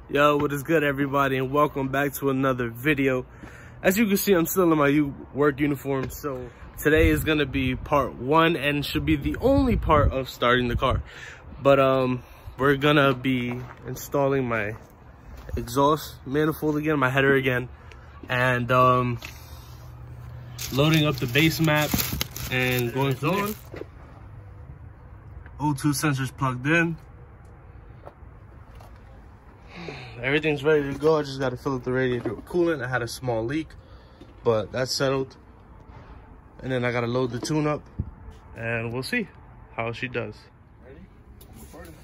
Yo, what is good, everybody, and welcome back to another video. As you can see, I'm still in my work uniform, so today is gonna be part one and should be the only part of starting the car. But we're gonna be installing my exhaust manifold again, my header again, and loading up the base map and going from there. O2 sensors plugged in. Everything's ready to go. I just got to fill up the radiator with coolant. I had a small leak, but that's settled. And then I got to load the tune up, and we'll see how she does. Ready? Recording.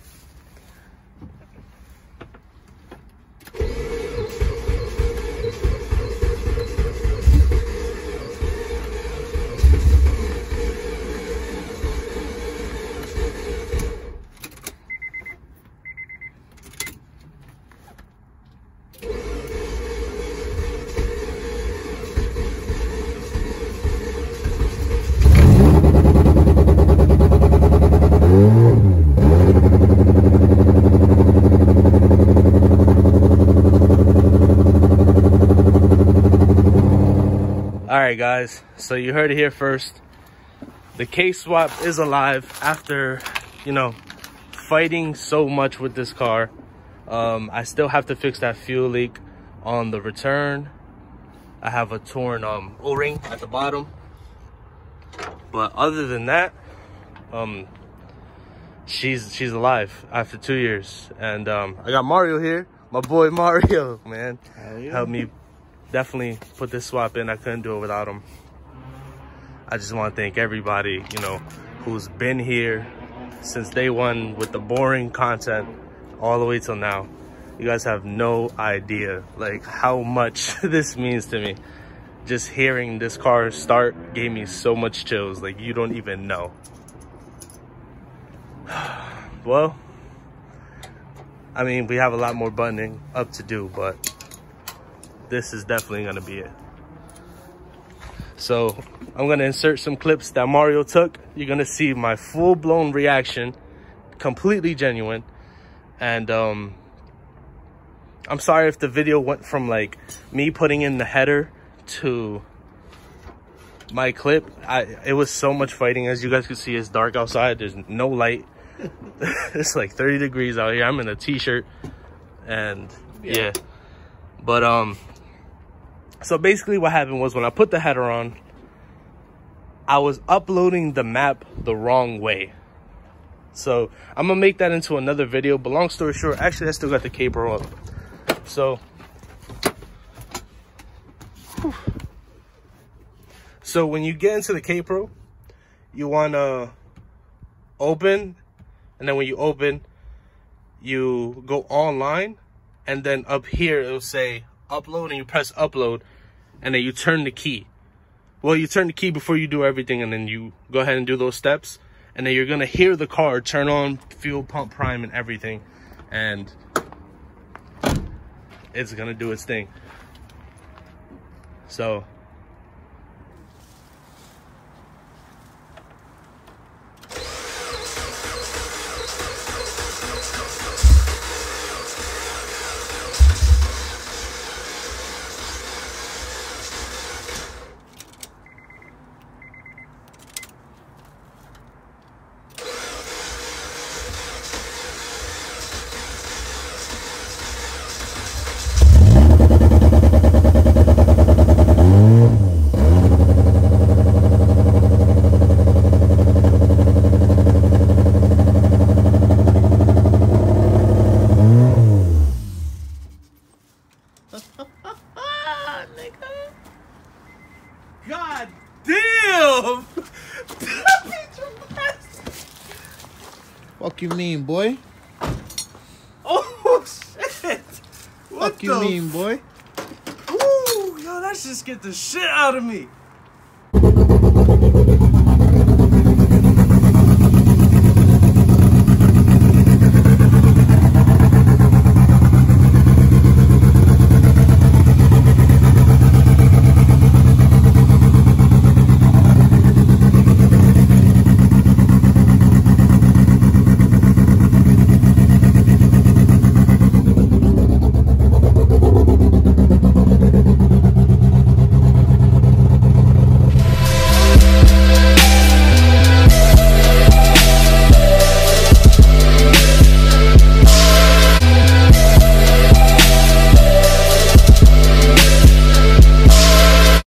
Alright guys, so you heard it here first. The case swap is alive after, you know, fighting so much with this car. I still have to fix that fuel leak on the return. I have a torn O-ring at the bottom. But other than that, she's alive after 2 years. And I got Mario here, my boy Mario, man. Helped me definitely put this swap in. I couldn't do it without him. I just want to thank everybody, you know, who's been here since day one with the boring content all the way till now. You guys have no idea like how much this means to me. Just hearing this car start gave me so much chills, like you don't even know. Well, I mean, we have a lot more buttoning up to do, but this is definitely gonna be it. So I'm gonna insert some clips that Mario took. You're gonna see my full-blown reaction, completely genuine. And I'm sorry if the video went from like me putting in the header to my clip. It was so much fighting. As you guys can see, it's dark outside, there's no light. It's like 30 degrees out here. I'm in a t-shirt and yeah. But so basically what happened was when I put the header on, I was uploading the map the wrong way. So I'm gonna make that into another video, but long story short, actually I still got the caper up. So when you get into the K-Pro, you wanna open, and then when you open, you go online, and then up here it'll say upload, and you press upload, and then you turn the key. Well, you turn the key before you do everything, and then you go ahead and do those steps, and then you're gonna hear the car turn on, fuel pump prime and everything, and it's gonna do its thing. So God damn! Fuck you mean, boy? Oh shit! What Fuck you mean, boy? Ooh, yo, that just get the shit out of me.